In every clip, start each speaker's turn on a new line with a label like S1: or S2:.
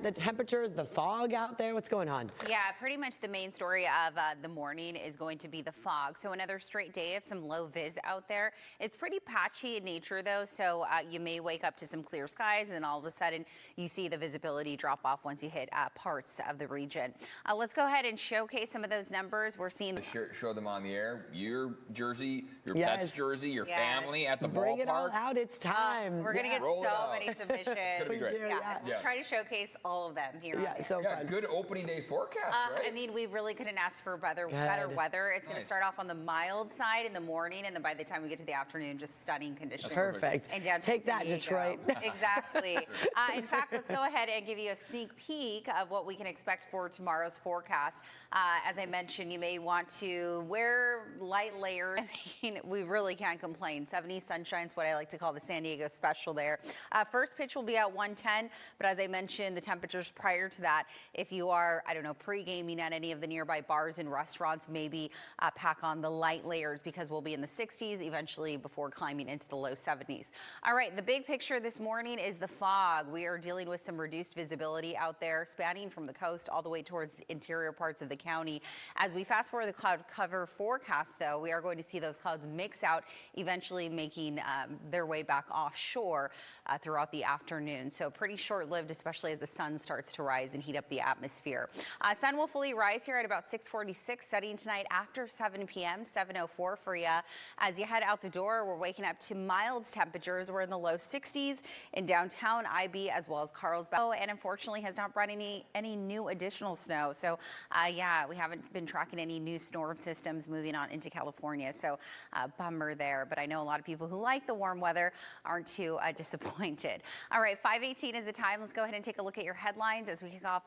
S1: The temperatures, the fog out there, what's going on?
S2: Yeah, pretty much the main story of the morning is going to be the fog. So another straight day of some low vis out there. It's pretty patchy in nature though, so you may wake up to some clear skies and then all of a sudden you see the visibility drop off once you hit parts of the region. Let's go ahead and showcase some of those numbers. We're seeing
S3: show them on the air. Your jersey, your pet's jersey, your family at the
S1: Bring
S3: ballpark.
S1: it all out, it's time.
S2: we're gonna get so many submissions.
S3: It's gonna be great.
S2: Try to showcase all of them here.
S1: So fun.
S3: Good opening day forecast, right?
S2: I mean, we really couldn't ask for better weather. It's going to start off on the mild side in the morning, and then by the time we get to the afternoon, just stunning conditions.
S1: Perfect.
S2: And downtown
S1: Take that, Detroit.
S2: Exactly. In fact, let's go ahead and give you a sneak peek of what we can expect for tomorrow's forecast. As I mentioned, you may want to wear light layers. I mean, we really can't complain. 70 sunshine is what I like to call the San Diego special there. First pitch will be at 110, but as I mentioned, the temperatures prior to that, if you are, I don't know, pre-gaming at any of the nearby bars and restaurants, maybe pack on the light layers because we'll be in the 60s eventually before climbing into the low 70s. All right, the big picture this morning is the fog. We are dealing with some reduced visibility out there, spanning from the coast all the way towards the interior parts of the county. As we fast forward the cloud cover forecast, though, we are going to see those clouds mix out, eventually making their way back offshore throughout the afternoon. So pretty short-lived, especially as the sun starts to rise and heat up the atmosphere. Sun will fully rise here at about 6:46, setting tonight after 7 p.m., 7:04 for you. As you head out the door, we're waking up to mild temperatures. We're in the low 60s in downtown IB as well as Carlsbad, and unfortunately has not brought any new additional snow. So yeah, we haven't been tracking any new storm systems moving on into California. So bummer there, but I know a lot of people who like the warm weather aren't too disappointed. All right, 5:18 is the time. Let's go ahead and take a look at your headlines as we kick off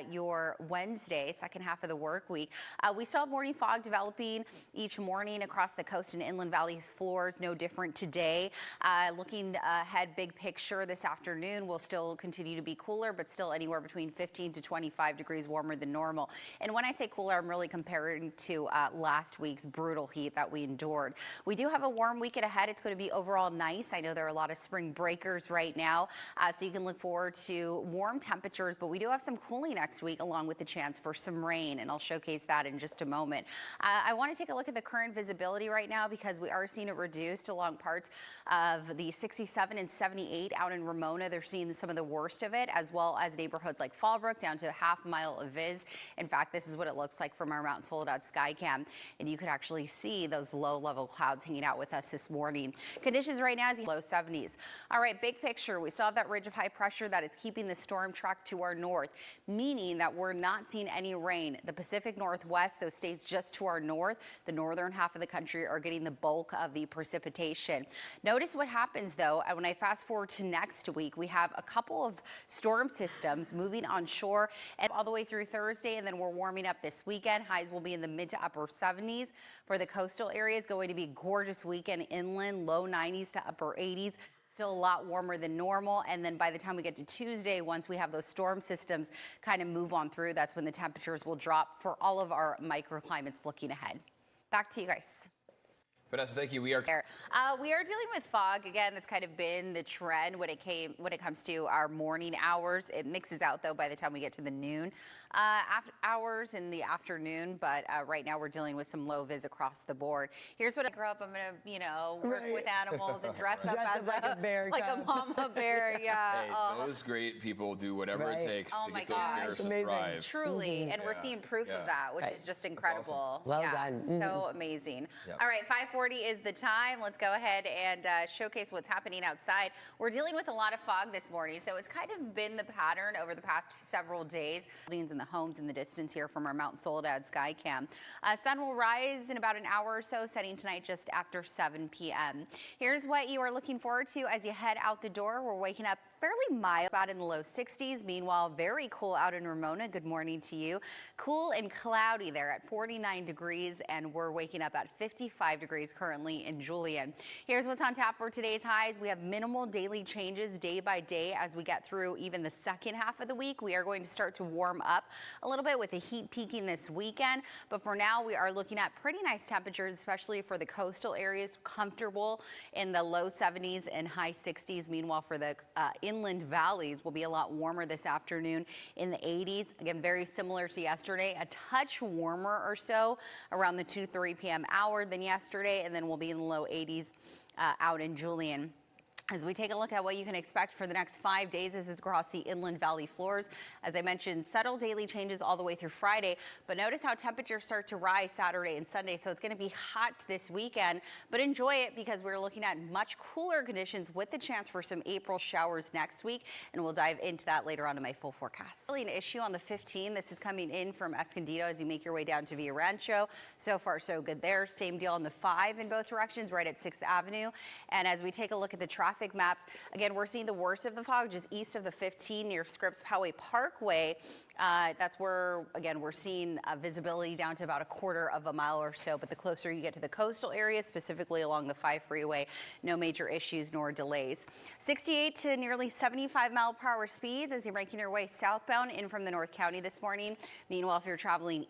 S2: your Wednesday, second half of the work week. We still have morning fog developing each morning across the coast and inland valleys floors. No different today. Looking ahead, big picture this afternoon will still continue to be cooler, but still anywhere between 15 to 25 degrees warmer than normal. And when I say cooler, I'm really comparing to last week's brutal heat that we endured. We do have a warm weekend ahead. It's going to be overall nice. I know there are a lot of spring breakers right now, so you can look forward to warm temperatures, but we do have some cooling next week along with the chance for some rain, and I'll showcase that in just a moment. I want to take a look at the current visibility right now because we are seeing it reduced along parts of the 67 and 78 out in Ramona. They're seeing some of the worst of it, as well as neighborhoods like Fallbrook down to a half mile of viz. In fact, this is what it looks like from our Mount Soledad Skycam, and you could actually see those low-level clouds hanging out with us this morning. Conditions right now is low 70s. All right, big picture. We still have that ridge of high pressure that is keeping the storm track to our north, meaning that we're not seeing any rain. The Pacific Northwest, those states just to our north, the northern half of the country are getting the bulk of the precipitation. Notice what happens though, when I fast forward to next week, we have a couple of storm systems moving onshore and all the way through Thursday, and then we're warming up this weekend. Highs will be in the mid to upper 70s. For the coastal areas, going to be a gorgeous weekend inland, low 90s to upper 80s. Still a lot warmer than normal, and then by the time we get to Tuesday, once we have those storm systems kind of move on through, that's when the temperatures will drop for all of our microclimates looking ahead. Back to you guys.
S3: Vanessa, thank you. We are
S2: dealing with fog again. That's kind of been the trend when it comes to our morning hours. It mixes out though by the time we get to the noon hours in the afternoon. But right now we're dealing with some low vis across the board. Here's what I grew up. I'm gonna work with animals and dress up as
S1: like a bear,
S2: like a mama bear. Yeah.
S3: Hey, those great people do whatever it takes to get those bears to thrive.
S2: Truly, and we're seeing proof of that, which is just incredible.
S3: Awesome.
S1: Well done.
S2: So amazing. All right, 5:40 is the time. Let's go ahead and showcase what's happening outside. We're dealing with a lot of fog this morning, so it's kind of been the pattern over the past several days. Buildings and the homes in the distance here from our Mount Soledad Skycam. Sun will rise in about an hour or so, setting tonight just after 7 p.m. Here's what you are looking forward to as you head out the door. We're waking up fairly mild, about in the low 60s. Meanwhile, very cool out in Ramona. Good morning to you. Cool and cloudy there at 49 degrees, and we're waking up at 55 degrees currently in Julian. Here's what's on tap for today's highs. We have minimal daily changes day by day as we get through even the second half of the week. We are going to start to warm up a little bit with the heat peaking this weekend, but for now we are looking at pretty nice temperatures, especially for the coastal areas, comfortable in the low 70s and high 60s. Meanwhile, for the inland valleys will be a lot warmer this afternoon in the 80s. Again, very similar to yesterday, a touch warmer or so around the 2-3 p.m. hour than yesterday, and then we'll be in the low 80s out in Julian. As we take a look at what you can expect for the next 5 days, this is across the inland valley floors. As I mentioned, subtle daily changes all the way through Friday, but notice how temperatures start to rise Saturday and Sunday. So it's going to be hot this weekend, but enjoy it because we're looking at much cooler conditions with the chance for some April showers next week. And we'll dive into that later on in my full forecast. Really an issue on the 15. This is coming in from Escondido as you make your way down to Villa Rancho. So far, so good there. Same deal on the 5 in both directions, right at 6th Avenue. And as we take a look at the traffic maps, again, we're seeing the worst of the fog just east of the 15 near Scripps Poway Parkway. That's where, again, we're seeing visibility down to about 1/4 mile or so. But the closer you get to the coastal areas, specifically along the 5 freeway, no major issues nor delays. 68 to nearly 75-mile-per-hour speeds as you're making your way southbound in from the North County this morning. Meanwhile, if you're traveling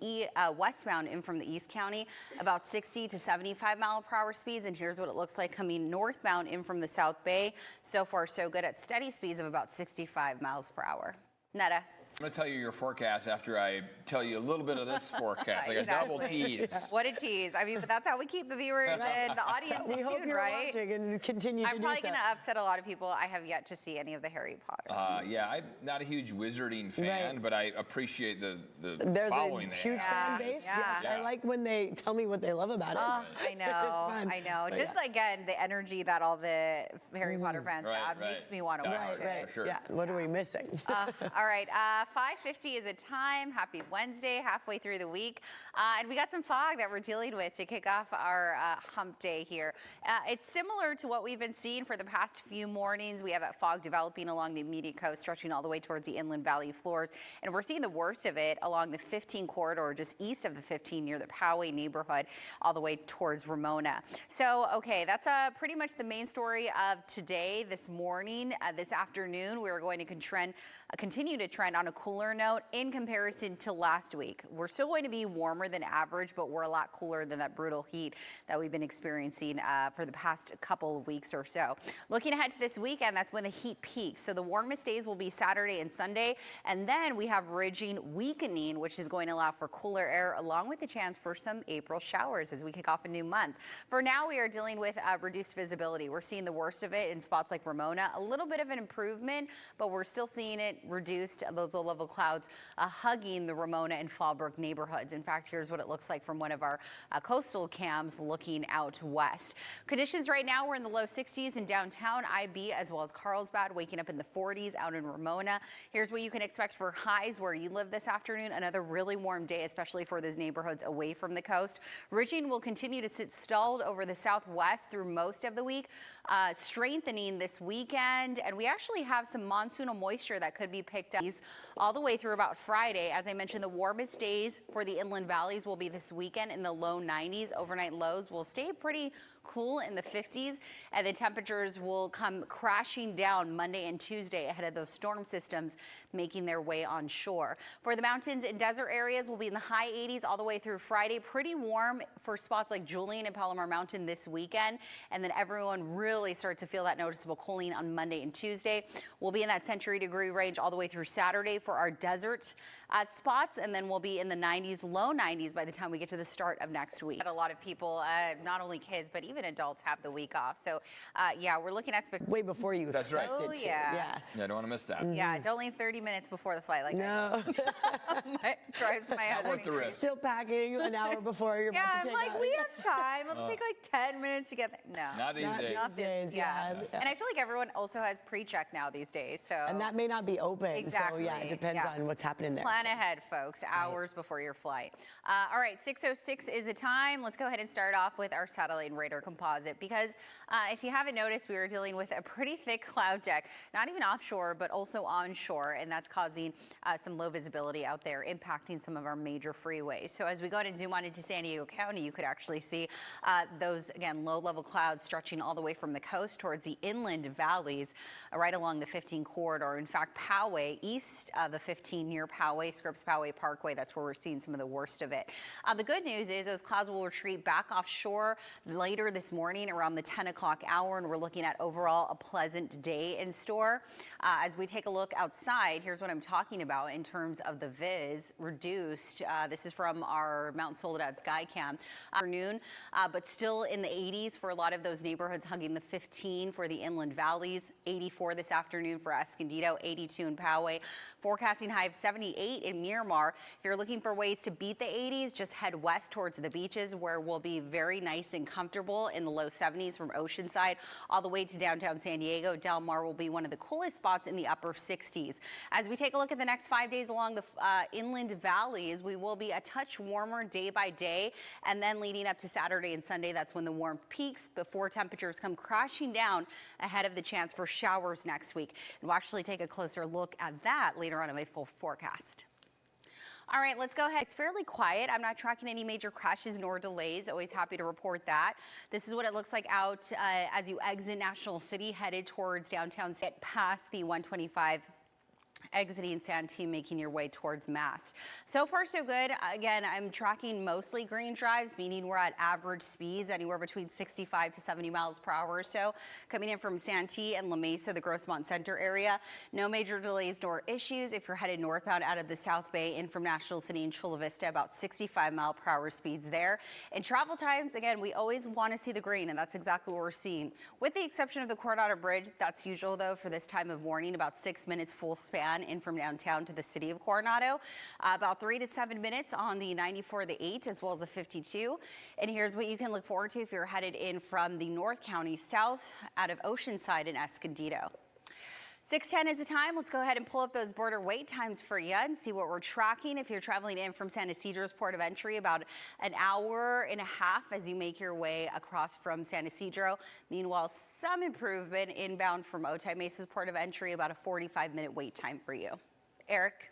S2: westbound in from the East County, about 60 to 75-mile-per-hour speeds. And here's what it looks like coming northbound in from the South Bay. So far, so good at steady speeds of about 65 miles per hour. Netta.
S3: I'm going to tell you your forecast after I tell you a little bit of this forecast. Like
S2: Exactly.
S3: a double tease.
S2: What a tease. I mean, but that's how we keep the viewers and the audience
S1: We
S2: in
S1: hope
S2: tune,
S1: you're
S2: right?
S1: watching and continue to
S2: I'm
S1: do
S2: probably
S1: so.
S2: going to upset a lot of people. I have yet to see any of the Harry Potter.
S3: Yeah, I'm not a huge wizarding fan,
S1: Right.
S3: but I appreciate the
S1: There's
S3: following
S1: a
S3: they
S1: huge
S3: have.
S1: fan base.
S2: Yeah.
S1: Yes, I
S3: Yeah.
S1: like when they tell me what they love about it.
S2: Oh, I
S1: It's
S2: know.
S1: fun.
S2: I know.
S1: But
S2: Just
S1: yeah.
S2: again, the energy that all the Harry Potter fans
S3: Right,
S2: have
S3: right.
S2: makes me want to
S3: Die
S2: watch
S3: hard,
S2: it.
S1: Right.
S3: for sure.
S1: Yeah. What are we missing?
S2: All right, 5:50 is a time. Happy Wednesday, halfway through the week. And we got some fog that we're dealing with to kick off our hump day here. It's similar to what we've been seeing for the past few mornings. We have that fog developing along the immediate coast, stretching all the way towards the inland valley floors. And we're seeing the worst of it along the 15 corridor, just east of the 15 near the Poway neighborhood, all the way towards Ramona. So, okay, that's pretty much the main story of today, this morning. This afternoon, we're going to continue to trend on a cooler note in comparison to last week. We're still going to be warmer than average, but we're a lot cooler than that brutal heat that we've been experiencing for the past couple of weeks or so. Looking ahead to this weekend, that's when the heat peaks. So the warmest days will be Saturday and Sunday, and then we have ridging weakening, which is going to allow for cooler air along with the chance for some April showers as we kick off a new month. For now, we are dealing with reduced visibility. We're seeing the worst of it in spots like Ramona, a little bit of an improvement, but we're still seeing it reduced, those low-level clouds hugging the Ramona and Fallbrook neighborhoods. In fact, here's what it looks like from one of our coastal cams looking out west. Conditions right now, we're in the low 60s in downtown IB as well as Carlsbad, waking up in the 40s out in Ramona. Here's what you can expect for highs where you live this afternoon. Another really warm day, especially for those neighborhoods away from the coast. Ridging will continue to sit stalled over the southwest through most of the week, strengthening this weekend. And we actually have some monsoonal moisture that could be picked up all the way through about Friday. As I mentioned, the warmest days for the inland valleys will be this weekend in the low 90s. Overnight lows will stay pretty cool in the 50s, and the temperatures will come crashing down Monday and Tuesday ahead of those storm systems making their way on shore. For the mountains and desert areas, we'll be in the high 80s all the way through Friday. Pretty warm for spots like Julian and Palomar Mountain this weekend, and then everyone really starts to feel that noticeable cooling on Monday and Tuesday. We'll be in that century degree range all the way through Saturday for our desert spots, and then we'll be in the 90s, low 90s by the time we get to the start of next week. A lot of people, not only kids, but even adults have the week off. So, yeah, we're looking at
S1: Way before you
S3: That's right.
S1: expected
S2: Oh,
S1: to.
S2: yeah.
S3: Yeah, I don't want to miss that.
S2: Yeah, don't leave 30 minutes before the flight like
S1: No.
S2: that. Drives my
S3: Not
S2: husband.
S3: worth the risk.
S1: Still packing an hour before you're
S2: Yeah,
S1: about
S2: I'm
S1: to take
S2: like,
S1: off.
S2: we have time. It'll take like 10 minutes to get there. No.
S3: Not these
S1: Not
S3: days.
S1: these days, yeah.
S2: And I feel like everyone also has pre-check now these days. So
S1: And that may not be open.
S2: Exactly.
S1: So, yeah, it depends
S2: Yeah.
S1: on what's happening there.
S2: Plan ahead, folks, hours before your flight. All right, 6:06 is the time. Let's go ahead and start off with our satellite radar composite because if you haven't noticed, we are dealing with a pretty thick cloud deck, not even offshore, but also onshore, and that's causing some low visibility out there, impacting some of our major freeways. So as we go ahead and zoom on into San Diego County, you could actually see those, again, low-level clouds stretching all the way from the coast towards the inland valleys, right along the 15 corridor. In fact, Poway, east of the 15 near Poway, Scripps Poway Parkway, that's where we're seeing some of the worst of it. The good news is those clouds will retreat back offshore later this this morning around the 10 o'clock hour, and we're looking at overall a pleasant day in store. As we take a look outside, here's what I'm talking about in terms of the viz reduced. This is from our Mount Soledad Skycam afternoon, but still in the 80s for a lot of those neighborhoods, hugging the 15 for the inland valleys, 84 this afternoon for Escondido, 82 in Poway, forecasting high of 78 in Miramar. If you're looking for ways to beat the 80s, just head west towards the beaches, where we'll be very nice and comfortable in the low 70s from Oceanside all the way to downtown San Diego. Del Mar will be one of the coolest spots in the upper 60s. As we take a look at the next 5 days along the inland valleys, we will be a touch warmer day by day, and then leading up to Saturday and Sunday, that's when the warmth peaks before temperatures come crashing down ahead of the chance for showers next week. And we'll actually take a closer look at that later on in my full forecast. All right, let's go ahead. It's fairly quiet. I'm not tracking any major crashes nor delays. Always happy to report that. This is what it looks like out as you exit National City, headed towards downtown, get past the 125. Exiting Santee, making your way towards Mast. So far, so good. Again, I'm tracking mostly green drives, meaning we're at average speeds, anywhere between 65 to 70 miles per hour or so. Coming in from Santee and La Mesa, the Grossmont Center area. No major delays nor issues. If you're headed northbound out of the South Bay in from National City and Chula Vista, about 65 mile per hour speeds there. And travel times, again, we always want to see the green, and that's exactly what we're seeing. With the exception of the Coronado Bridge, that's usual though for this time of morning, about 6 minutes full span in from downtown to the city of Coronado, about 3 to 7 minutes on the 94, the 8, as well as the 52. And here's what you can look forward to if you're headed in from the North County south out of Oceanside and Escondido. 6:10 is the time. Let's go ahead and pull up those border wait times for you and see what we're tracking. If you're traveling in from San Ysidro's port of entry, about an hour and a half as you make your way across from San Ysidro. Meanwhile, some improvement inbound from Otay Mesa's port of entry, about a 45-minute wait time for you. Eric?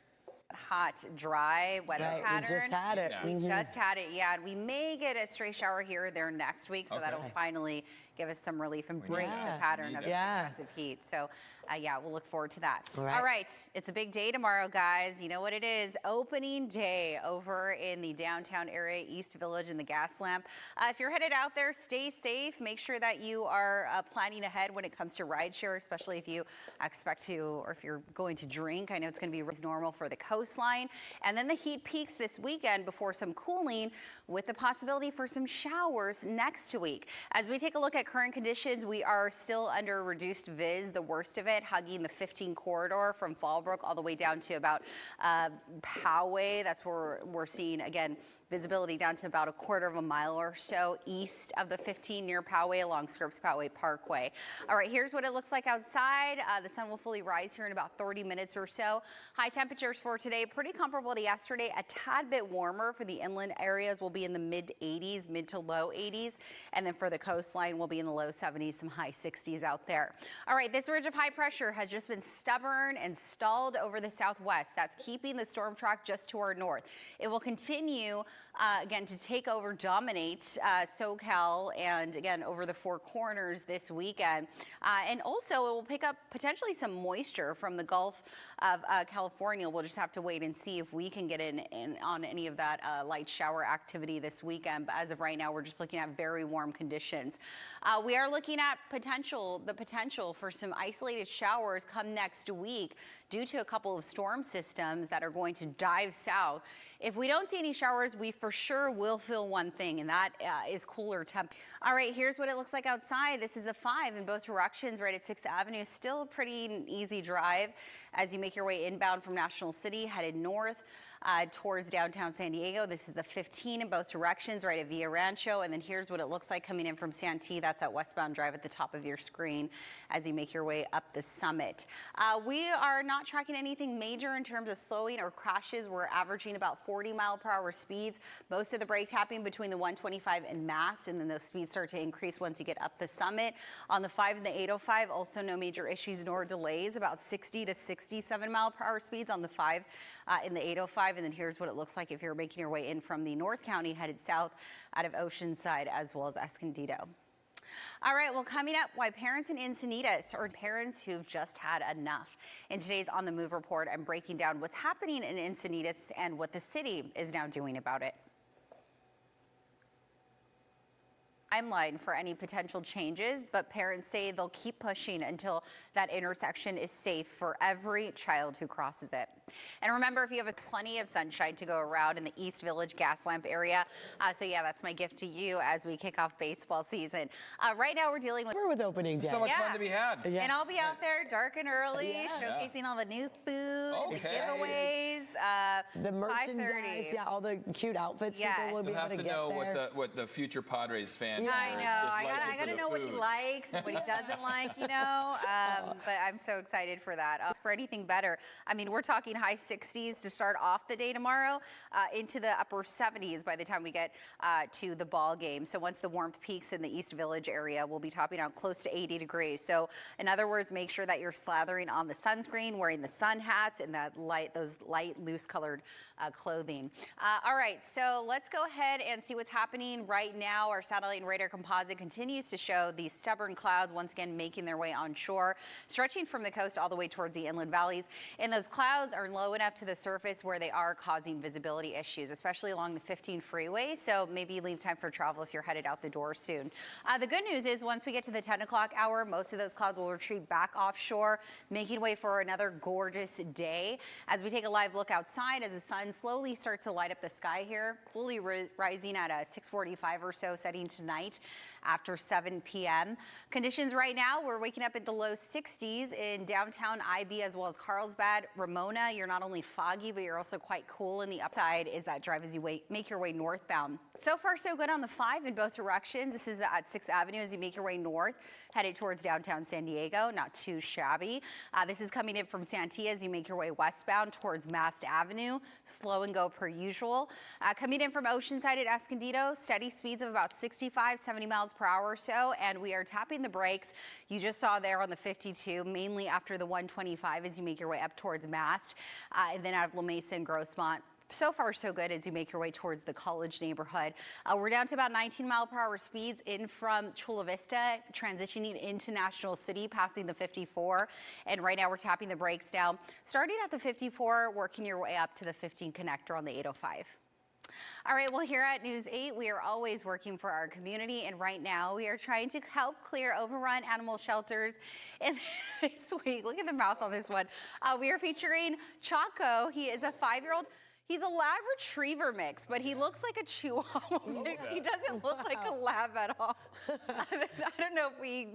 S2: Hot, dry weather pattern.
S1: We just had it.
S3: Yeah.
S2: We just had it, yeah. We may get a stray shower here or there next week, so that'll finally give us some relief and break the pattern of excessive heat. So, yeah, we'll look forward to that. All right, it's a big day tomorrow, guys. You know what it is. Opening day over in the downtown area, East Village and the Gas Lamp. If you're headed out there, stay safe. Make sure that you are planning ahead when it comes to rideshare, especially if you expect to, or if you're going to drink. I know it's going to be normal for the coastline. And then the heat peaks this weekend before some cooling, with the possibility for some showers next week. As we take a look at current conditions, we are still under reduced viz, the worst of it, hugging the 15 corridor from Fallbrook all the way down to about Poway. That's where we're seeing, again, visibility down to about a quarter of a mile or so east of the 15 near Poway along Scripps Poway Parkway. All right, here's what it looks like outside. The sun will fully rise here in about 30 minutes or so. High temperatures for today, pretty comparable to yesterday, a tad bit warmer for the inland areas. Will be in the mid 80s, mid to low 80s. And then for the coastline, we'll be in the low 70s, some high 60s out there. All right, this ridge of high pressure has just been stubborn and stalled over the southwest. That's keeping the storm track just to our north. It will continue again to take over, dominate SoCal, and again over the Four Corners this weekend. And also it will pick up potentially some moisture from the Gulf of California. We'll just have to wait and see if we can get in on any of that light shower activity this weekend. But as of right now, we're just looking at very warm conditions. We are looking at the potential for some isolated showers come next week due to a couple of storm systems that are going to dive south. If we don't see any showers, we for sure will feel one thing, and that is cooler temp. All right, here's what it looks like outside. This is a 5 in both directions right at 6th Avenue. Still a pretty easy drive as you make your way inbound from National City, headed north towards downtown San Diego. This is the 15 in both directions right at Villa Rancho. And then here's what it looks like coming in from Santee. That's at westbound drive at the top of your screen as you make your way up the summit. We are not tracking anything major in terms of slowing or crashes. We're averaging about 40 mile per hour speeds. Most of the brakes happening between the 125 and Mast, and then those speeds start to increase once you get up the summit. On the 5 and the 805, also no major issues nor delays, about 60 to 67 mile per hour speeds on the 5 in the 805. And then here's what it looks like if you're making your way in from the North County headed south out of Oceanside as well as Escondido. All right, well, coming up, why parents in Encinitas, or parents who've just had enough. In today's On the Move report, I'm breaking down what's happening in Encinitas and what the city is now doing about it. timeline for any potential changes, but parents say they'll keep pushing until that intersection is safe for every child who crosses it. And remember, if you have plenty of sunshine to go around in the East Village gas lamp area, so yeah, that's my gift to you as we kick off baseball season. Right now we're dealing with
S1: opening day.
S3: So much fun to be had.
S1: Yes.
S2: And I'll be out there dark and early,
S1: Yeah.
S2: showcasing all the new food, the
S3: Okay.
S2: giveaways.
S1: The merchandise,
S2: 5:30.
S1: yeah, all the cute outfits
S2: Yes.
S1: people will be
S3: You'll
S1: able
S3: have
S1: to
S3: to
S1: get
S3: know
S1: there.
S3: what the future Padres fan
S1: Yeah.
S2: I
S3: is
S2: know.
S3: liking
S2: I
S3: for
S2: gotta
S3: the
S2: know what he
S3: food.
S2: likes, what he doesn't like, you know. But I'm so excited for that. For anything better, I mean, we're talking high 60s to start off the day tomorrow, into the upper 70s by the time we get to the ball game. So once the warmth peaks in the East Village area, we'll be topping out close to 80 degrees. So in other words, make sure that you're slathering on the sunscreen, wearing the sun hats, and those light, loose-colored clothing. All right, so let's go ahead and see what's happening right now. Our satellite and radar composite continues to show these stubborn clouds once again making their way onshore, stretching from the coast all the way towards the inland valleys. And those clouds are low enough to the surface where they are causing visibility issues, especially along the 15 freeway. So maybe leave time for travel if you're headed out the door soon. The good news is once we get to the 10 o'clock hour, most of those clouds will retreat back offshore, making way for another gorgeous day. As we take a live look outside, as the sun slowly starts to light up the sky here, fully rising at 6:45 or so, setting tonight after 7 p.m. Conditions right now, we're waking up at the low 60s in downtown IB as well as Carlsbad. Ramona, you're not only foggy, but you're also quite cool. And the upside is that drive as you make your way northbound. So far, so good on the 5 in both directions. This is at 6th Avenue as you make your way north, headed towards downtown San Diego. Not too shabby. This is coming in from Santee as you make your way westbound towards Mast Avenue. Slow and go per usual. Coming in from Oceanside at Escondido, steady speeds of about 65, 70 miles per hour or so, and we are tapping the brakes. You just saw there on the 52, mainly after the 125 as you make your way up towards Mast, and then out of La Mesa and Grossmont. So far, so good as you make your way towards the college neighborhood. We're down to about 19 mile per hour speeds in from Chula Vista, transitioning into National City, passing the 54. And right now we're tapping the brakes down, starting at the 54, working your way up to the 15 connector on the 805. All right, well, here at News 8, we are always working for our community, and right now we are trying to help clear overrun animal shelters. And this week, look at the mouth on this one. We are featuring Chaco. He is a 5-year-old. He's a lab retriever mix, but he looks like a chihuahua mix. He doesn't look like a lab at all. I don't know if we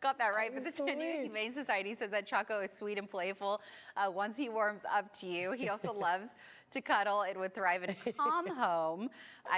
S2: got that right, but the San Diego Humane Society says that Chaco is sweet and playful. Once he warms up to you, he also loves to cuddle and would thrive in a calm home.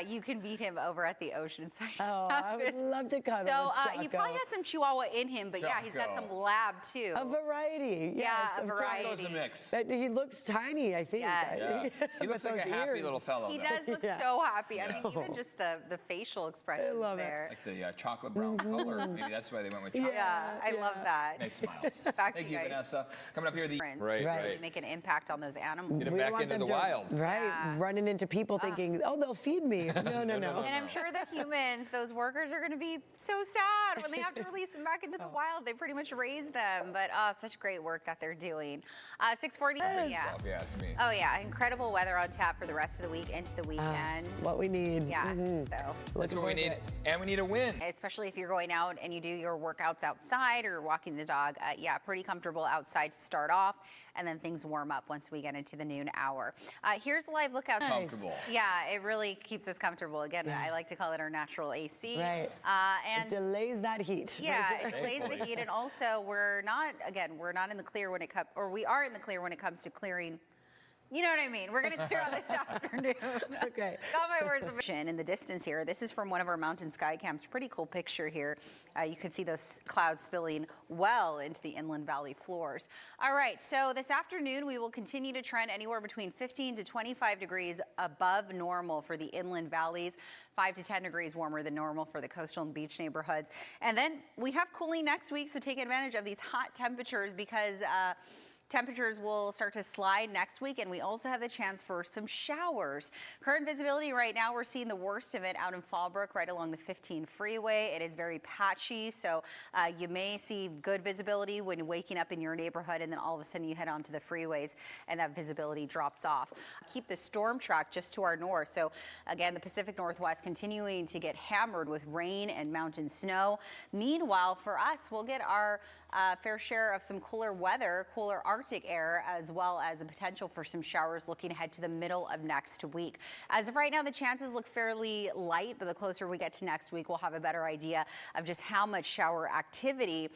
S2: You can meet him over at the Oceanside.
S1: Oh, I would love to cuddle
S2: So
S1: with Chaco.
S2: he probably has some Chihuahua in him, but yeah, he's got some lab too.
S1: A variety, yes.
S2: Yeah, a variety.
S3: Chaco's a mix.
S1: He looks tiny, I think.
S2: Yes.
S3: Yeah. He looks like a happy little fellow.
S2: He
S3: though.
S2: does look
S1: Yeah.
S2: so happy. I mean, even just the facial expression
S1: love it.
S2: there.
S3: Like the chocolate brown color. Maybe that's why they went with chocolate.
S2: Yeah, I love that.
S3: Nice smile.
S2: Back
S3: Thank
S2: to
S3: you,
S2: guys.
S3: Vanessa. Coming up here, the
S1: Right.
S2: Make an impact on those animals.
S3: Get him
S1: We
S3: back
S1: want
S3: into
S1: them
S3: the
S1: to-
S3: wild.
S1: Right,
S2: Yeah.
S1: running into people thinking, oh, they'll feed me. No.
S2: And I'm sure the humans, those workers, are going to be so sad when they have to release them back into the wild. They pretty much raised them, but such great work that they're doing. 6:40. Yeah.
S3: If you ask me.
S2: Oh yeah, incredible weather on tap for the rest of the week into the weekend.
S1: What we need.
S2: Yeah. So.
S3: That's what we need. And we need a win.
S2: Especially if you're going out and you do your workouts outside or walking the dog. Yeah, pretty comfortable outside to start off, and then things warm up once we get into the noon hour. Here's a live look out.
S3: Comfortable.
S2: Yeah, it really keeps us comfortable. Again, I like to call it our natural AC.
S1: Right.
S2: And
S1: It delays that heat.
S2: yeah,
S1: For sure.
S2: it delays the heat, and also we're not in the clear when it comes, or we are in the clear when it comes to clearing. You know what I mean? We're going to clear on this afternoon.
S1: Okay.
S2: Got my words of in the distance here. This is from one of our mountain sky cams. Pretty cool picture here. You can see those clouds spilling well into the inland valley floors. All right, so this afternoon we will continue to trend anywhere between 15 to 25 degrees above normal for the inland valleys, 5 to 10 degrees warmer than normal for the coastal and beach neighborhoods. And then we have cooling next week, so take advantage of these hot temperatures because Temperatures will start to slide next week, and we also have the chance for some showers. Current visibility right now, we're seeing the worst of it out in Fallbrook, right along the 15 freeway. It is very patchy, so you may see good visibility when waking up in your neighborhood, and then all of a sudden you head onto the freeways and that visibility drops off. Keep the storm track just to our north. So again, the Pacific Northwest continuing to get hammered with rain and mountain snow. Meanwhile, for us, we'll get our fair share of some cooler weather, cooler Arctic air, as well as a potential for some showers looking ahead to the middle of next week. As of right now, the chances look fairly light, but the closer we get to next week, we'll have a better idea of just how much shower activity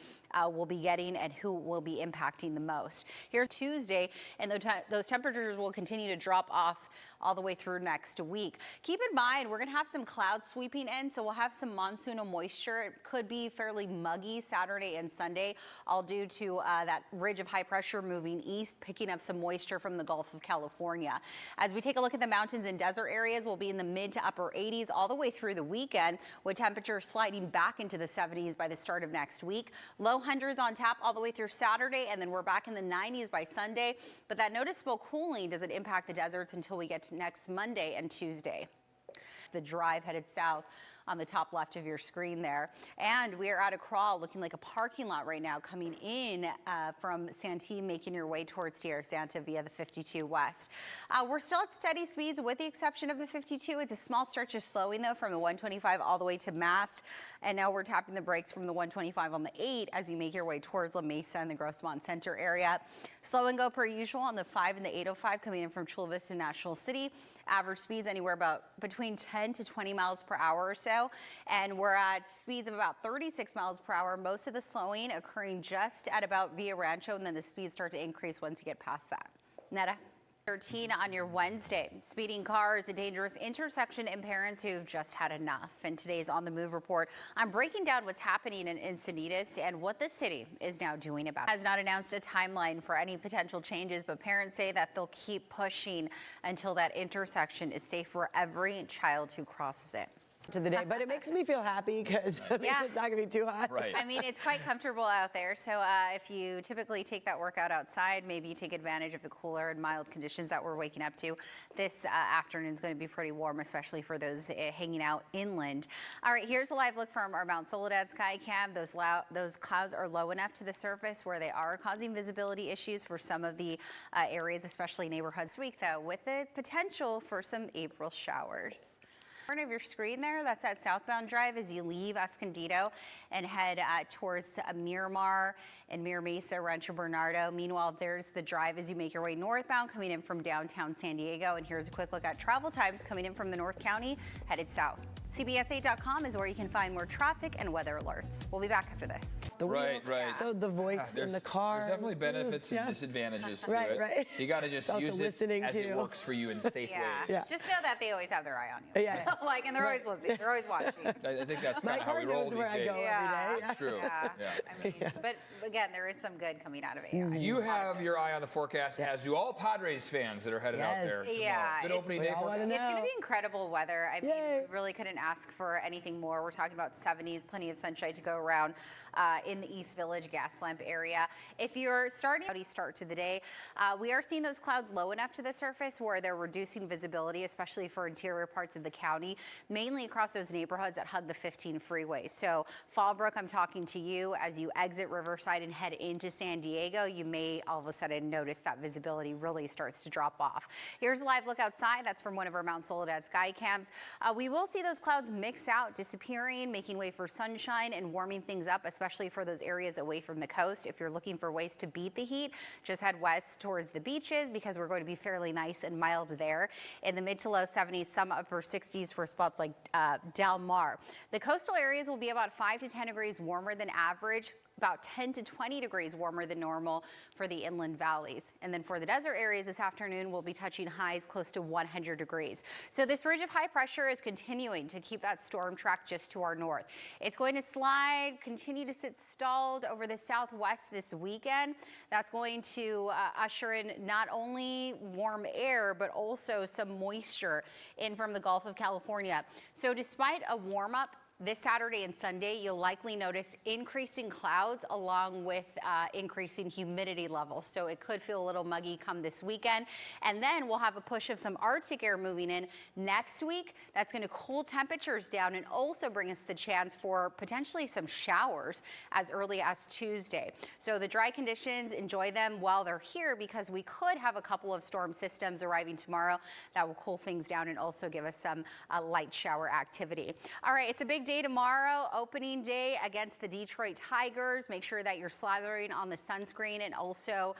S2: we'll be getting and who will be impacting the most. Here's Tuesday, and those temperatures will continue to drop off all the way through next week. Keep in mind, we're going to have some clouds sweeping in, so we'll have some monsoonal moisture. It could be fairly muggy Saturday and Sunday, all due to that ridge of high pressure moving east, picking up some moisture from the Gulf of California. As we take a look at the mountains and desert areas, we'll be in the mid to upper 80s all the way through the weekend, with temperatures sliding back into the 70s by the start of next week. Low hundreds on tap all the way through Saturday, and then we're back in the 90s by Sunday. But that noticeable cooling doesn't impact the deserts until we get to next Monday and Tuesday. The drive headed south on the top left of your screen there. And we are at a crawl looking like a parking lot right now, coming in from Santee, making your way towards Tierra Santa via the 52 West. We're still at steady speeds with the exception of the 52. It's a small stretch of slowing though from the 125 all the way to Mast. And now we're tapping the brakes from the 125 on the 8 as you make your way towards La Mesa and the Grossmont Center area. Slow and go per usual on the 5 and the 805 coming in from Chula Vista National City. Average speeds anywhere about between 10 to 20 miles per hour or so. And we're at speeds of about 36 miles per hour. Most of the slowing occurring just at about Villa Rancho, and then the speeds start to increase once you get past that. Netta? 13 on your Wednesday. Speeding cars, a dangerous intersection, and parents who've just had enough. And today's On the Move report, I'm breaking down what's happening in Encinitas and what the city is now doing about it. Has not announced a timeline for any potential changes, but parents say that they'll keep pushing until that intersection is safe for every child who crosses it.
S1: To the day, but it makes me feel happy because it's not going to be too hot.
S3: Right.
S2: I mean, it's quite comfortable out there. So if you typically take that workout outside, maybe you take advantage of the cooler and mild conditions that we're waking up to. This afternoon is going to be pretty warm, especially for those hanging out inland. All right, here's a live look from our Mount Soledad sky cam. Those clouds are low enough to the surface where they are causing visibility issues for some of the areas, especially neighborhoods this week, though, with the potential for some April showers. Front of your screen there, that's that southbound drive as you leave Escondido and head towards Miramar and Mira Mesa, Rancho Bernardo. Meanwhile, there's the drive as you make your way northbound coming in from downtown San Diego. And here's a quick look at travel times coming in from the North County headed south. CBS8.com is where you can find more traffic and weather alerts. We'll be back after this.
S3: Right.
S1: So the voice in the car.
S3: There's definitely benefits and disadvantages to it.
S1: Right.
S3: You got to just use it as it works for you in safe ways.
S2: Just know that they always have their eye on you. And they're always listening. They're always watching.
S3: I think that's kind of how we roll these days. That's true.
S2: I mean, but again, there is some good coming out of AI.
S3: You have your eye on the forecast, as do all Padres fans that are headed out there tomorrow. Good opening day for
S2: It's going to be incredible weather. I mean, we really couldn't ask for anything more. We're talking about 70s, plenty of sunshine to go around in the East Village Gaslamp area. If you're starting a start to the day, we are seeing those clouds low enough to the surface where they're reducing visibility, especially for interior parts of the county, mainly across those neighborhoods that hug the 15 freeway. So Fallbrook, I'm talking to you as you exit Riverside and head into San Diego. You may all of a sudden notice that visibility really starts to drop off. Here's a live look outside. That's from one of our Mount Soledad sky cams. We will see those clouds mix out, disappearing, making way for sunshine and warming things up, especially for those areas away from the coast. If you're looking for ways to beat the heat, just head west towards the beaches because we're going to be fairly nice and mild there. In the mid to low 70s, some upper 60s for spots like Del Mar. The coastal areas will be about 5 to 10 degrees warmer than average, about 10 to 20 degrees warmer than normal for the inland valleys. And then for the desert areas this afternoon, we'll be touching highs close to 100 degrees. So this ridge of high pressure is continuing to keep that storm track just to our north. It's going to slide, continue to sit stalled over the southwest this weekend. That's going to usher in not only warm air, but also some moisture in from the Gulf of California. So despite a warm up This Saturday and Sunday, you'll likely notice increasing clouds along with increasing humidity levels. So it could feel a little muggy come this weekend. And then we'll have a push of some Arctic air moving in next week. That's going to cool temperatures down and also bring us the chance for potentially some showers as early as Tuesday. So the dry conditions, enjoy them while they're here, because we could have a couple of storm systems arriving tomorrow that will cool things down and also give us some light shower activity. All right, it's a big day tomorrow, opening day against the Detroit Tigers. Make sure that you're slathering on the sunscreen and also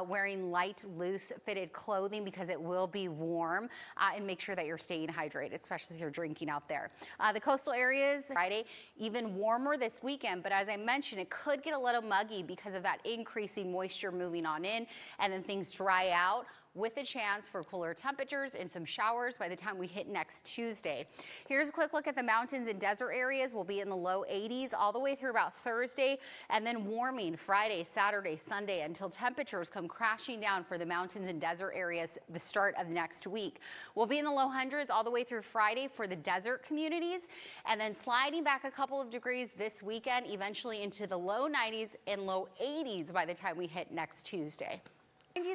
S2: wearing light, loose fitted clothing because it will be warm, and make sure that you're staying hydrated, especially if you're drinking out there. The coastal areas Friday, even warmer this weekend, but as I mentioned, it could get a little muggy because of that increasing moisture moving on in, and then things dry out, with a chance for cooler temperatures and some showers by the time we hit next Tuesday. Here's a quick look at the mountains and desert areas. We'll be in the low 80s all the way through about Thursday, and then warming Friday, Saturday, Sunday until temperatures come crashing down for the mountains and desert areas the start of next week. We'll be in the low hundreds all the way through Friday for the desert communities, and then sliding back a couple of degrees this weekend, eventually into the low 90s and low 80s by the time we hit next Tuesday.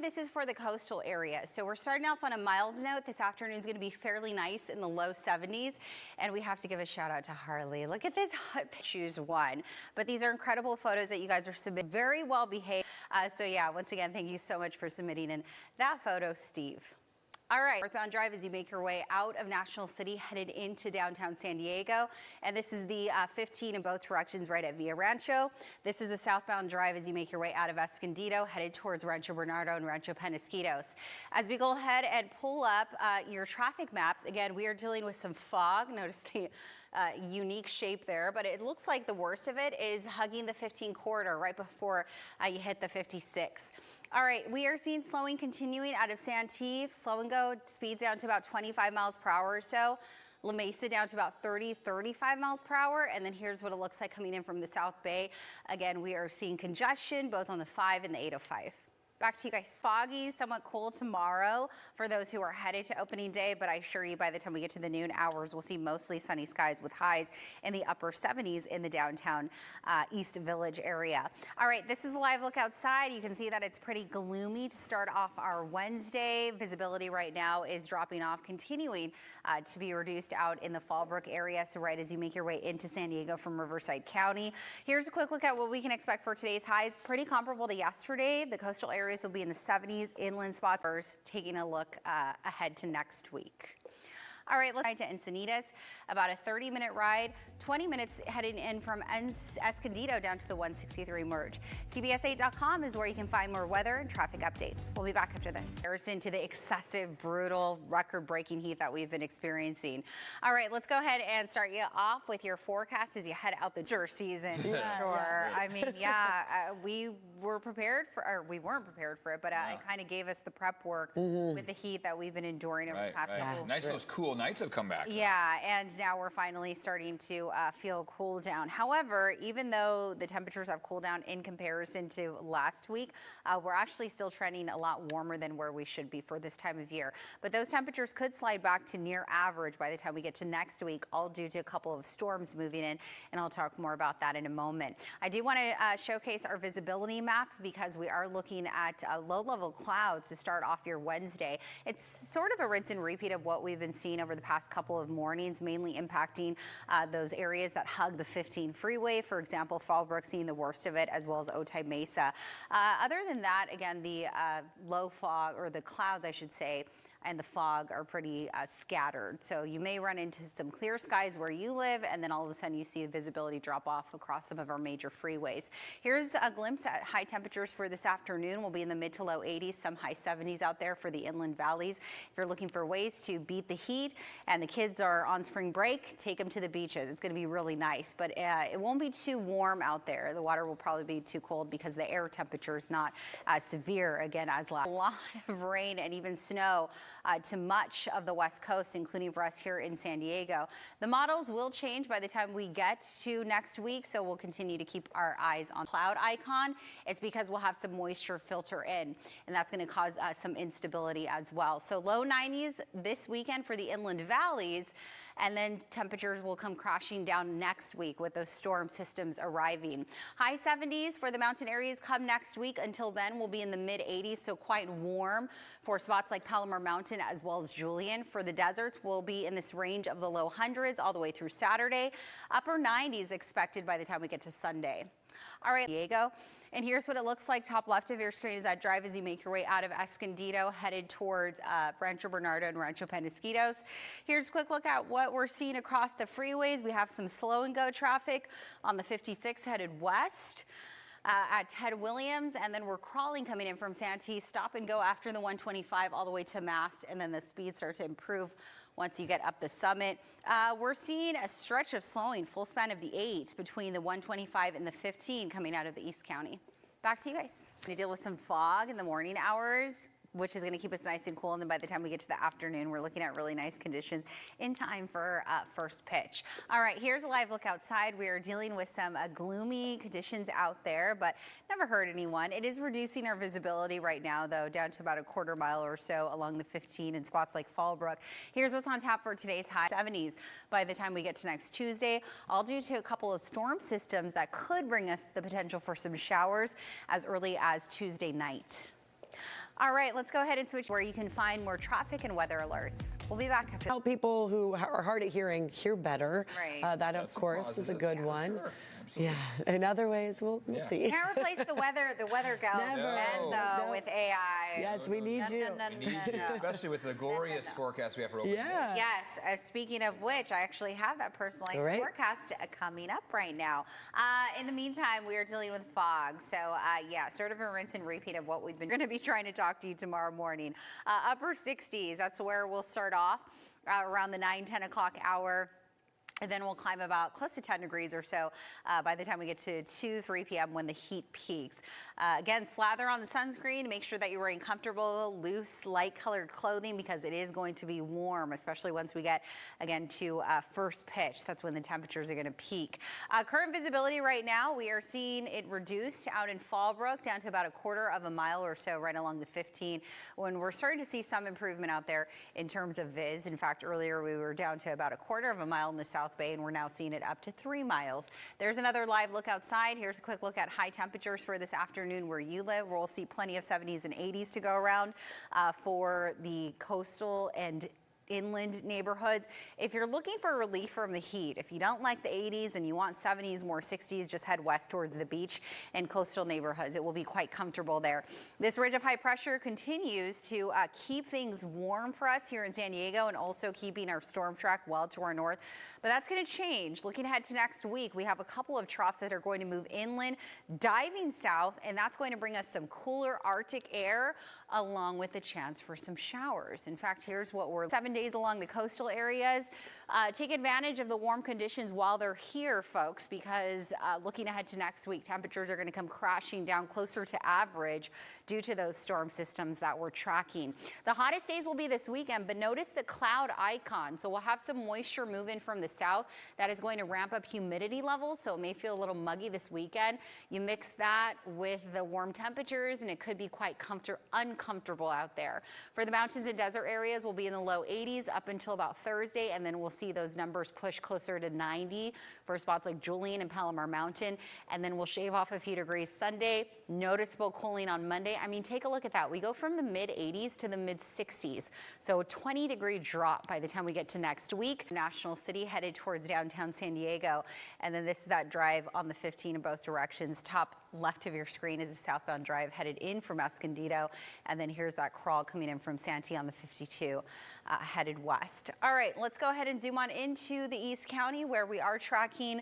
S2: This is for the coastal area. So we're starting off on a mild note. This afternoon is going to be fairly nice in the low 70s. And we have to give a shout out to Harley. Look at this choose one. But these are incredible photos that you guys are submitting. Very well behaved. So yeah, once again, thank you so much for submitting in that photo, Steve. All right, northbound drive as you make your way out of National City, headed into downtown San Diego. And this is the 15 in both directions right at Villa Rancho. This is the southbound drive as you make your way out of Escondido, headed towards Rancho Bernardo and Rancho Penasquitos. As we go ahead and pull up your traffic maps, again, we are dealing with some fog. Notice the unique shape there, but it looks like the worst of it is hugging the 15 corridor right before you hit the 56. All right, we are seeing slowing continuing out of Santee. Slow and go, speeds down to about 25 miles per hour or so. La Mesa down to about 30, 35 miles per hour. And then here's what it looks like coming in from the South Bay. Again, we are seeing congestion both on the 5 and the 805. Back to you guys. Foggy, somewhat cool tomorrow for those who are headed to opening day, but I assure you by the time we get to the noon hours, we'll see mostly sunny skies with highs in the upper 70s in the downtown East Village area. All right, this is a live look outside. You can see that it's pretty gloomy to start off our Wednesday. Visibility right now is dropping off, continuing to be reduced out in the Fallbrook area. So right as you make your way into San Diego from Riverside County. Here's a quick look at what we can expect for today's highs. Pretty comparable to yesterday. The coastal area will be in the 70s, inland spots. First, taking a look ahead to next week. All right, let's ride to Encinitas. About a 30-minute ride, 20 minutes heading in from Escondido down to the 163 merge. CBS8.com is where you can find more weather and traffic updates. We'll be back after this. Comparison to the excessive, brutal, record-breaking heat that we've been experiencing. All right, let's go ahead and start you off with your forecast as you head out the season. Sure. I mean, we were prepared for, or we weren't prepared for it, but it kind of gave us the prep work with the heat that we've been enduring over the past couple.
S3: Nice, those cool nights have come back.
S2: Yeah, and now we're finally starting to feel cool down. However, even though the temperatures have cooled down in comparison to last week, we're actually still trending a lot warmer than where we should be for this time of year. But those temperatures could slide back to near average by the time we get to next week, all due to a couple of storms moving in, and I'll talk more about that in a moment. I do want to showcase our visibility map because we are looking at low-level clouds to start off your Wednesday. It's sort of a rinse and repeat of what we've been seeing over the past couple of mornings, mainly impacting those areas that hug the 15 freeway. For example, Fallbrook seeing the worst of it, as well as Otay Mesa. Other than that, again, the low fog, or the clouds, I should say, and the fog are pretty scattered. So you may run into some clear skies where you live, and then all of a sudden you see the visibility drop off across some of our major freeways. Here's a glimpse at high temperatures for this afternoon. We'll be in the mid to low 80s, some high 70s out there for the inland valleys. If you're looking for ways to beat the heat and the kids are on spring break, take them to the beaches. It's going to be really nice, but it won't be too warm out there. The water will probably be too cold because the air temperature is not as severe, again, as last. A lot of rain and even snow to much of the West Coast, including for us here in San Diego. The models will change by the time we get to next week, so we'll continue to keep our eyes on cloud icon. It's because we'll have some moisture filter in, and that's going to cause some instability as well. So low 90s this weekend for the inland valleys. and then temperatures will come crashing down next week with those storm systems arriving. High 70s for the mountain areas come next week. Until then, we'll be in the mid 80s, so quite warm for spots like Palomar Mountain as well as Julian. For the deserts, we'll be in this range of the low hundreds all the way through Saturday. Upper 90s expected by the time we get to Sunday. All right, Diego. And here's what it looks like top left of your screen as that drive as you make your way out of Escondido headed towards Rancho Bernardo and Rancho Penasquitos. Here's a quick look at what we're seeing across the freeways. We have some slow and go traffic on the 56 headed west at Ted Williams, and then we're crawling coming in from Santee, stop and go after the 125 all the way to Mast, and then the speeds start to improve once you get up the summit. We're seeing a stretch of slowing, full span of the 8 between the 125 and the 15 coming out of the East County. Back to you guys. We deal with some fog in the morning hours, which is going to keep us nice and cool. And then by the time we get to the afternoon, we're looking at really nice conditions in time for first pitch. All right, here's a live look outside. We are dealing with some gloomy conditions out there, but never hurt anyone. It is reducing our visibility right now, though, down to about a quarter mile or so along the 15 in spots like Fallbrook. Here's what's on tap for today's high 70s by the time we get to next Tuesday, all due to a couple of storm systems that could bring us the potential for some showers as early as Tuesday night. All right, let's go ahead and switch where you can find more traffic and weather alerts. We'll be back after.
S1: Help people who are hard of hearing hear better.
S2: Right.
S1: That, of course, is a good one.
S3: Sure.
S1: Yeah. In other ways, we'll see.
S2: Can't replace the weather gal with AI.
S1: Yes, we need you.
S3: We need you, especially with the glorious forecast we have for opening day.
S1: Yeah.
S2: Yes. Speaking of which, I actually have that personalized forecast coming up right now. In the meantime, we are dealing with fog. So, yeah, sort of a rinse and repeat of what we've been going to be trying to talk to you tomorrow morning. Upper 60s, that's where we'll start off around the 9-10 o'clock hour. And then we'll climb about close to 10 degrees or so by the time we get to 2-3 p.m. when the heat peaks. Again, slather on the sunscreen. Make sure that you're wearing comfortable, loose, light-colored clothing because it is going to be warm, especially once we get, again, to first pitch. That's when the temperatures are going to peak. Current visibility right now, we are seeing it reduced out in Fallbrook down to about a quarter of a mile or so right along the 15, when we're starting to see some improvement out there in terms of viz. In fact, earlier we were down to about a quarter of a mile in the South Bay, and we're now seeing it up to 3 miles. There's another live look outside. Here's a quick look at high temperatures for this afternoon where you live. We'll see plenty of 70s and 80s to go around for the coastal and inland neighborhoods. If you're looking for relief from the heat, if you don't like the 80s and you want 70s, more 60s, just head west towards the beach and coastal neighborhoods. It will be quite comfortable there. This ridge of high pressure continues to keep things warm for us here in San Diego and also keeping our storm track well to our north. But that's going to change. Looking ahead to next week, we have a couple of troughs that are going to move inland, diving south, and that's going to bring us some cooler Arctic air along with a chance for some showers. In fact, here's what we're 7 days along the coastal areas. Take advantage of the warm conditions while they're here, folks, because looking ahead to next week, temperatures are going to come crashing down closer to average due to those storm systems that we're tracking. The hottest days will be this weekend, but notice the cloud icon. So we'll have some moisture move in from the south that is going to ramp up humidity levels, so it may feel a little muggy this weekend. You mix that with the warm temperatures and it could be quite uncomfortable out there. For the mountains and desert areas, we'll be in the low 80s up until about Thursday, and then we'll see those numbers push closer to 90 for spots like Julian and Palomar Mountain, and then we'll shave off a few degrees Sunday. Noticeable cooling on Monday. I mean, take a look at that. We go from the mid 80s to the mid 60s, so a 20-degree drop by the time we get to next week. National City headed towards downtown San Diego, and then this is that drive on the 15 in both directions. Top left of your screen is a southbound drive headed in from Escondido, and then here's that crawl coming in from Santee on the 52 headed west. All right, let's go ahead and zoom on into the East County where we are tracking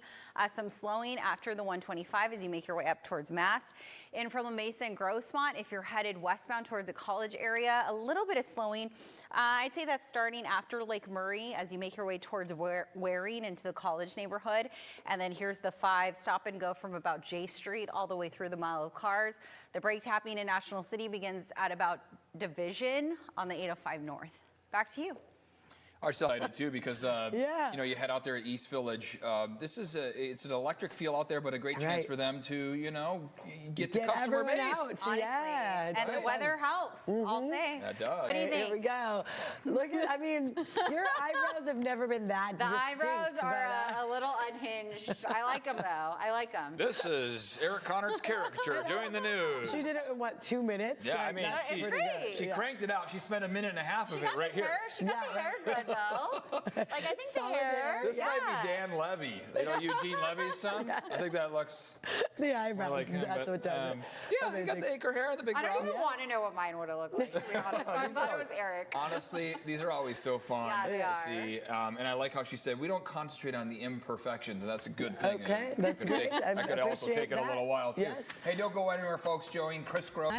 S2: some slowing after the 125 as you make your way up towards Mast. In from La Mesa and Grossmont, if you're headed westbound towards the college area, a little bit of slowing. I'd say that's starting after Lake Murray as you make your way towards Waring into the college neighborhood. And then here's the 5 stop and go from about J Street all the way through the mile of cars. The brake tapping in National City begins at about Division on the 805 North. Back to you.
S3: Are so excited too because
S1: Yeah.
S3: you head out there at East Village. This is it's an electric feel out there, but a great chance for them to get the customer
S1: everyone
S3: base.
S1: out.
S2: Honestly.
S1: Yeah,
S2: And the weather helps. I'll say.
S3: That does.
S2: What do you think?
S1: Here we go. Look at, I mean, your eyebrows have never been that
S4: The
S1: distinct.
S4: eyebrows are
S1: but,
S4: a little unhinged. I like them though. I like them.
S3: This is Eric Connor's caricature doing the news.
S1: she did it in what, 2 minutes?
S3: Yeah,
S1: Like,
S3: I mean,
S1: that's
S3: she,
S1: pretty good.
S3: she cranked it out. She spent a minute and a half of
S4: She
S3: it
S4: got
S3: right
S4: the
S3: here.
S4: hair. She got the hair good though. Like I think the
S1: Solid
S4: hair.
S1: hair.
S3: This might be Dan Levy. Eugene Levy's son. I think that looks
S1: The eyebrows,
S3: like him.
S1: that's
S3: but,
S1: what does it.
S3: yeah, they got the acre hair and the big
S4: I don't
S3: brows.
S4: even want to know what mine would have looked like, to be honest. So I thought it was Eric.
S3: Honestly, these are always so fun
S4: Yeah, they
S3: to
S4: are.
S3: see. And I like how she said, we don't concentrate on the imperfections, and that's a good thing.
S1: Okay,
S3: And
S1: that's
S3: it could
S1: great.
S3: take-
S1: I
S3: That could also
S1: appreciate
S3: take it a
S1: that.
S3: little while, too.
S1: Yes.
S3: Hey, don't go anywhere, folks. Join Chris Grow.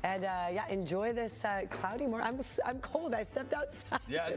S1: And yeah, enjoy this cloudy morning. I'm cold. I stepped outside.
S3: Yeah, it's